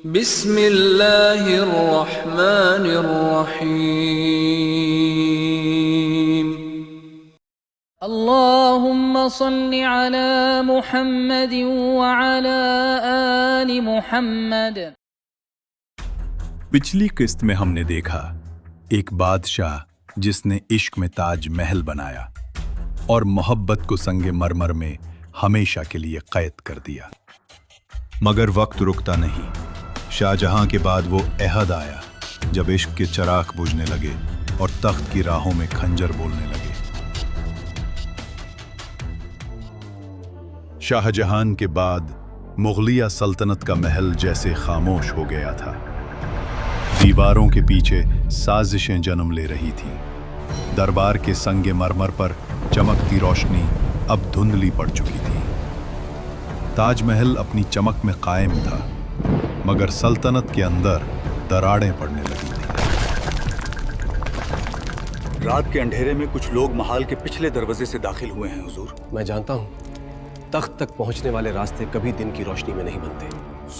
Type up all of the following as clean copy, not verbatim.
بسم اللہ الرحمن الرحیم۔ اللہم صل علی محمد وعلی آل محمد۔ پچھلی قسط میں ہم نے دیکھا ایک بادشاہ جس نے عشق میں تاج محل بنایا اور محبت کو سنگ مرمر میں ہمیشہ کے لیے قید کر دیا، مگر وقت رکتا نہیں۔ شاہ جہاں کے بعد وہ عہد آیا جب عشق کے چراغ بجھنے لگے اور تخت کی راہوں میں کھنجر بولنے لگے۔ شاہ جہان کے بعد مغلیہ سلطنت کا محل جیسے خاموش ہو گیا تھا۔ دیواروں کے پیچھے سازشیں جنم لے رہی تھیں۔ دربار کے سنگ مرمر پر چمکتی روشنی اب دھندلی پڑ چکی تھی۔ تاج محل اپنی چمک میں قائم تھا، مگر سلطنت کے اندر دراڑیں پڑنے لگی تھیں۔ رات کے اندھیرے میں کچھ لوگ محل کے پچھلے دروازے سے داخل ہوئے ہیں حضور۔ میں جانتا ہوں تخت تک پہنچنے والے راستے کبھی دن کی روشنی میں نہیں بنتے۔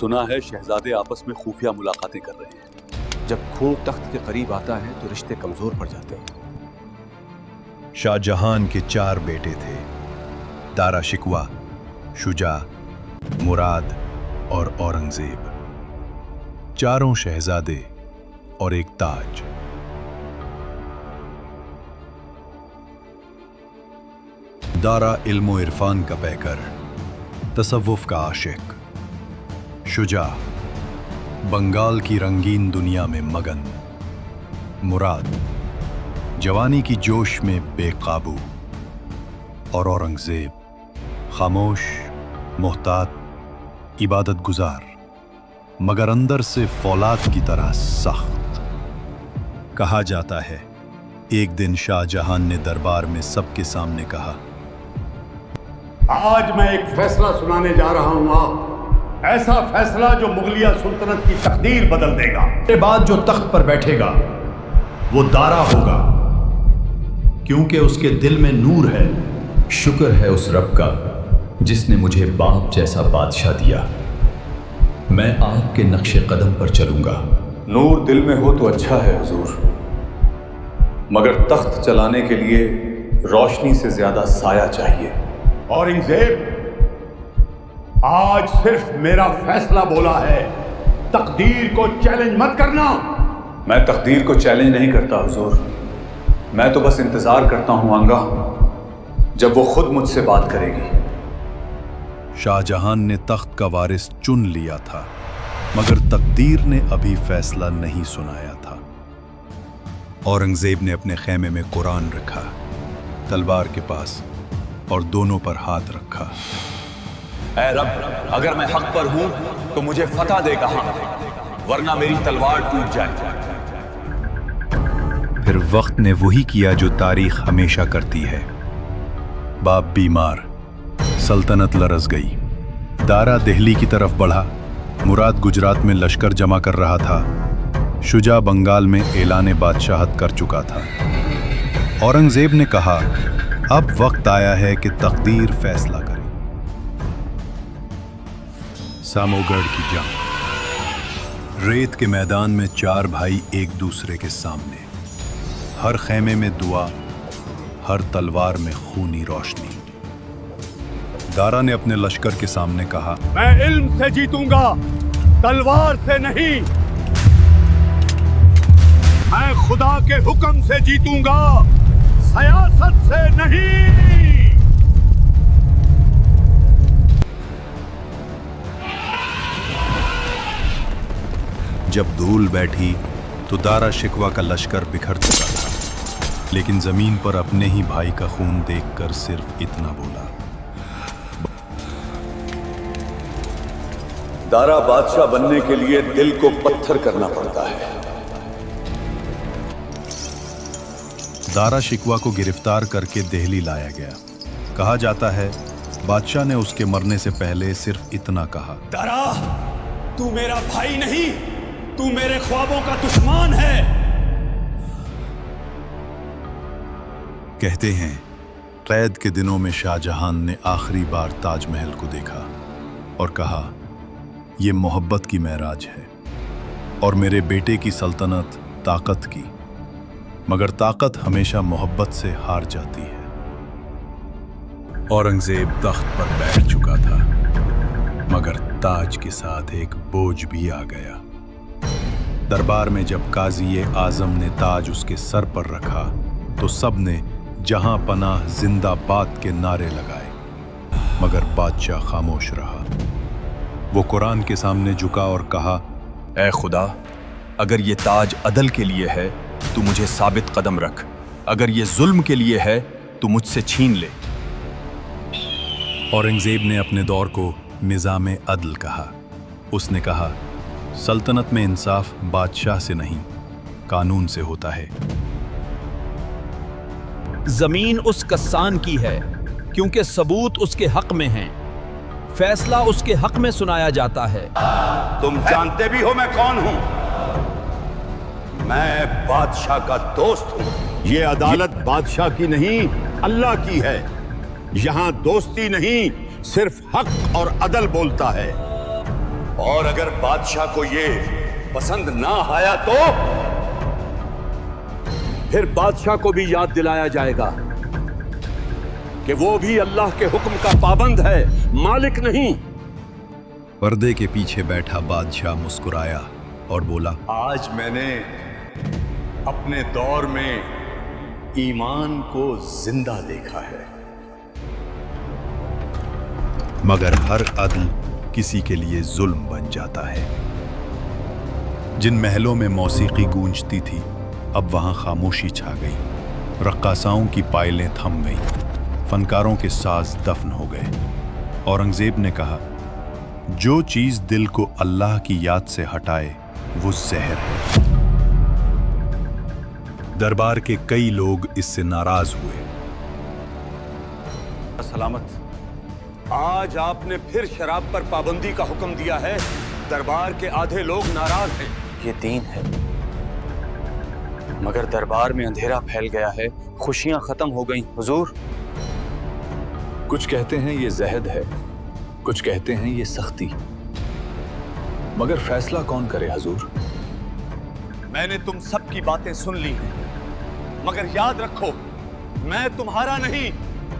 سنا ہے شہزادے آپس میں خفیہ ملاقاتیں کر رہے ہیں۔ جب خون تخت کے قریب آتا ہے تو رشتے کمزور پڑ جاتے ہیں۔ شاہ جہان کے 4 بیٹے تھے، دارا شکوہ، شجاع، مراد اور اورنگزیب۔ 4 شہزادے اور ایک تاج۔ دارا علم و عرفان کا پیکر، تصوف کا عاشق، شجاع بنگال کی رنگین دنیا میں مگن، مراد جوانی کی جوش میں بے قابو، اور اورنگزیب خاموش، محتاط، عبادت گزار، مگر اندر سے فولاد کی طرح سخت۔ کہا جاتا ہے ایک دن شاہ جہان نے دربار میں سب کے سامنے کہا، آج میں ایک فیصلہ سنانے جا رہا ہوں، ایسا فیصلہ جو مغلیہ سلطنت کی تقدیر بدل دے گا۔ کے بعد جو تخت پر بیٹھے گا وہ دارا ہوگا، کیونکہ اس کے دل میں نور ہے۔ شکر ہے اس رب کا جس نے مجھے باپ جیسا بادشاہ دیا۔ میں آپ کے نقش قدم پر چلوں گا۔ نور دل میں ہو تو اچھا ہے حضور، مگر تخت چلانے کے لیے روشنی سے زیادہ سایہ چاہیے۔ اورنگزیب، آج صرف میرا فیصلہ بولا ہے، تقدیر کو چیلنج مت کرنا۔ میں تقدیر کو چیلنج نہیں کرتا حضور، میں تو بس انتظار کرتا ہوں آنگا جب وہ خود مجھ سے بات کرے گی۔ شاہ جہان نے تخت کا وارث چن لیا تھا، مگر تقدیر نے ابھی فیصلہ نہیں سنایا تھا۔ اورنگزیب نے اپنے خیمے میں قرآن رکھا، تلوار کے پاس، اور دونوں پر ہاتھ رکھا۔ اے رب، اگر میں حق پر ہوں تو مجھے فتح دے کہاں، ورنہ میری تلوار ٹوٹ جائے۔ پھر وقت نے وہی کیا جو تاریخ ہمیشہ کرتی ہے۔ باپ بیمار، سلطنت لرز گئی۔ دارا دہلی کی طرف بڑھا، مراد گجرات میں لشکر جمع کر رہا تھا، شجاع بنگال میں اعلان بادشاہت کر چکا تھا۔ اورنگزیب نے کہا، اب وقت آیا ہے کہ تقدیر فیصلہ کرے۔ سامو گڑھ کی جنگ۔ ریت کے میدان میں 4 بھائی ایک دوسرے کے سامنے، ہر خیمے میں دعا، ہر تلوار میں خونی روشنی۔ دارا نے اپنے لشکر کے سامنے کہا، میں علم سے جیتوں گا، تلوار سے نہیں۔ میں خدا کے حکم سے جیتوں گا، سیاست سے نہیں۔ جب دھول بیٹھی تو دارا شکوہ کا لشکر بکھر چکا تھا، لیکن زمین پر اپنے ہی بھائی کا خون دیکھ کر صرف اتنا بولا، دارا بادشاہ بننے کے لیے دل کو پتھر کرنا پڑتا ہے۔ دارا شکوہ کو گرفتار کر کے دہلی لایا گیا۔ کہا جاتا ہے بادشاہ نے اس کے مرنے سے پہلے صرف اتنا کہا، دارا، تو میرا بھائی نہیں، تو میرے خوابوں کا دشمن ہے۔ کہتے ہیں قید کے دنوں میں شاہ جہان نے آخری بار تاج محل کو دیکھا اور کہا، یہ محبت کی معراج ہے۔ اور میرے بیٹے کی سلطنت طاقت کی، مگر طاقت ہمیشہ محبت سے ہار جاتی ہے۔ اورنگزیب تخت پر بیٹھ چکا تھا، مگر تاج کے ساتھ ایک بوجھ بھی آ گیا۔ دربار میں جب قاضی اعظم نے تاج اس کے سر پر رکھا تو سب نے جہاں پناہ زندہ باد کے نعرے لگائے، مگر بادشاہ خاموش رہا۔ وہ قرآن کے سامنے جھکا اور کہا، اے خدا، اگر یہ تاج عدل کے لیے ہے تو مجھے ثابت قدم رکھ، اگر یہ ظلم کے لیے ہے تو مجھ سے چھین لے۔ اورنگزیب نے اپنے دور کو نظام عدل کہا۔ اس نے کہا، سلطنت میں انصاف بادشاہ سے نہیں، قانون سے ہوتا ہے۔ زمین اس کسان کی ہے کیونکہ ثبوت اس کے حق میں ہیں، فیصلہ اس کے حق میں سنایا جاتا ہے۔ تم جانتے بھی ہو میں کون ہوں؟ میں بادشاہ کا دوست ہوں۔ یہ عدالت بادشاہ کی نہیں، اللہ کی ہے۔ یہاں دوستی نہیں، صرف حق اور عدل بولتا ہے۔ اور اگر بادشاہ کو یہ پسند نہ آیا تو پھر بادشاہ کو بھی یاد دلایا جائے گا کہ وہ بھی اللہ کے حکم کا پابند ہے، مالک نہیں۔ پردے کے پیچھے بیٹھا بادشاہ مسکرایا اور بولا، آج میں نے اپنے دور میں ایمان کو زندہ دیکھا ہے۔ مگر ہر عدل کسی کے لیے ظلم بن جاتا ہے۔ جن محلوں میں موسیقی گونجتی تھی اب وہاں خاموشی چھا گئی، رقاصاؤں کی پائلیں تھم گئیں، فنکاروں کے ساز دفن ہو گئے۔ اورنگزیب نے کہا، جو چیز دل کو اللہ کی یاد سے ہٹائے وہ زہر ہے۔ دربار کے کئی لوگ اس سے ناراض ہوئے۔ سلامت، آج آپ نے پھر شراب پر پابندی کا حکم دیا ہے۔ دربار کے آدھے لوگ ناراض ہیں۔ یہ دین ہے، مگر دربار میں اندھیرا پھیل گیا ہے، خوشیاں ختم ہو گئیں۔ حضور، کچھ کہتے ہیں یہ زہد ہے، کچھ کہتے ہیں یہ سختی، مگر فیصلہ کون کرے حضور؟ میں نے تم سب کی باتیں سن لی ہیں، مگر یاد رکھو میں تمہارا نہیں،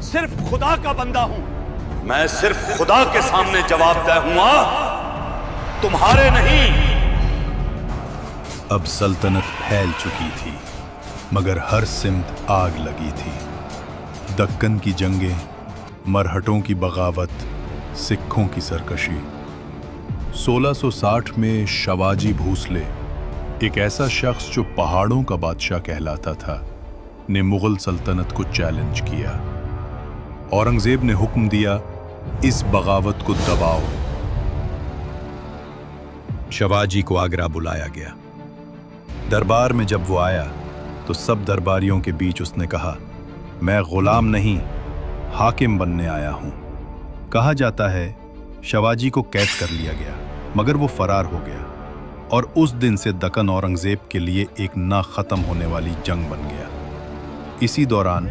صرف خدا کا بندہ ہوں۔ میں صرف خدا کے سامنے جواب دہ ہوں، تمہارے نہیں۔ اب سلطنت پھیل چکی تھی، مگر ہر سمت آگ لگی تھی۔ دکن کی جنگیں، مرہٹوں کی بغاوت، سکھوں کی سرکشی۔ 1660 میں شیواجی بھوسلے، ایک ایسا شخص جو پہاڑوں کا بادشاہ کہلاتا تھا، نے مغل سلطنت کو چیلنج کیا۔ اورنگزیب نے حکم دیا، اس بغاوت کو دباؤ۔ شیواجی کو آگرہ بلایا گیا۔ دربار میں جب وہ آیا تو سب درباریوں کے بیچ اس نے کہا، میں غلام نہیں، حاکم بننے آیا ہوں۔ کہا جاتا ہے شیواجی کو قید کر لیا گیا، مگر وہ فرار ہو گیا، اور اس دن سے دکن اورنگزیب کے لیے ایک نہ ختم ہونے والی جنگ بن گیا۔ اسی دوران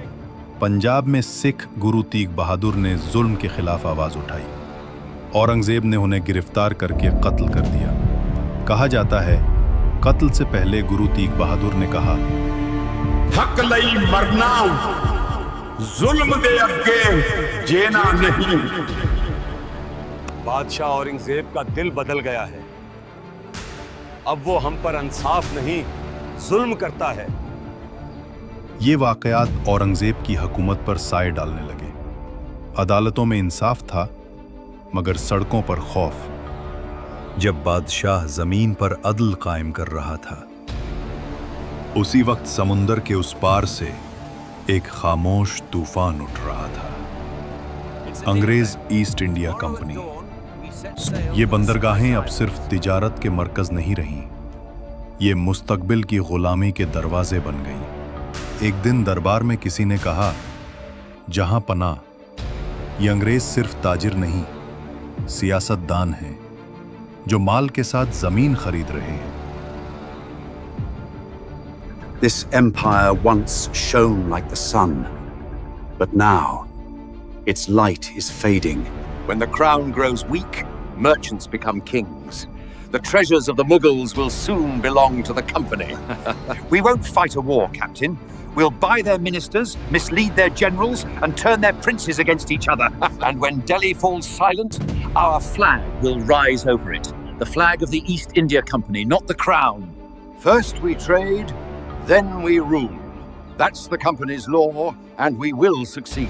پنجاب میں سکھ گرو تیغ بہادر نے ظلم کے خلاف آواز اٹھائی۔ اورنگزیب نے انہیں گرفتار کر کے قتل کر دیا۔ کہا جاتا ہے قتل سے پہلے گرو تیغ بہادر نے کہا، حق لئی مرنا، ظلم دے اگے جینا نہیں۔ بادشاہ اورنگزیب کا دل بدل گیا ہے، اب وہ ہم پر انصاف نہیں، ظلم کرتا ہے۔ یہ واقعات اورنگزیب کی حکومت پر سائے ڈالنے لگے۔ عدالتوں میں انصاف تھا، مگر سڑکوں پر خوف۔ جب بادشاہ زمین پر عدل قائم کر رہا تھا، اسی وقت سمندر کے اس پار سے ایک خاموش طوفان اٹھ رہا تھا۔ انگریز ایسٹ انڈیا کمپنی۔ یہ بندرگاہیں اب صرف تجارت کے مرکز نہیں رہیں، یہ مستقبل کی غلامی کے دروازے بن گئیں۔ ایک دن دربار میں کسی نے کہا، جہاں پناہ، یہ انگریز صرف تاجر نہیں، سیاست دان ہیں، جو مال کے ساتھ زمین خرید رہے ہیں۔ This empire once shone like the sun, but now its light is fading. When the crown grows weak, merchants become kings. The treasures of the Mughals will soon belong to the company. We won't fight a war, Captain. We'll buy their ministers, mislead their generals, and turn their princes against each other. And when Delhi falls silent, our flag will rise over it. The flag of the East India Company, not the crown. First we trade, then we rule. That's the company's law, and we will succeed.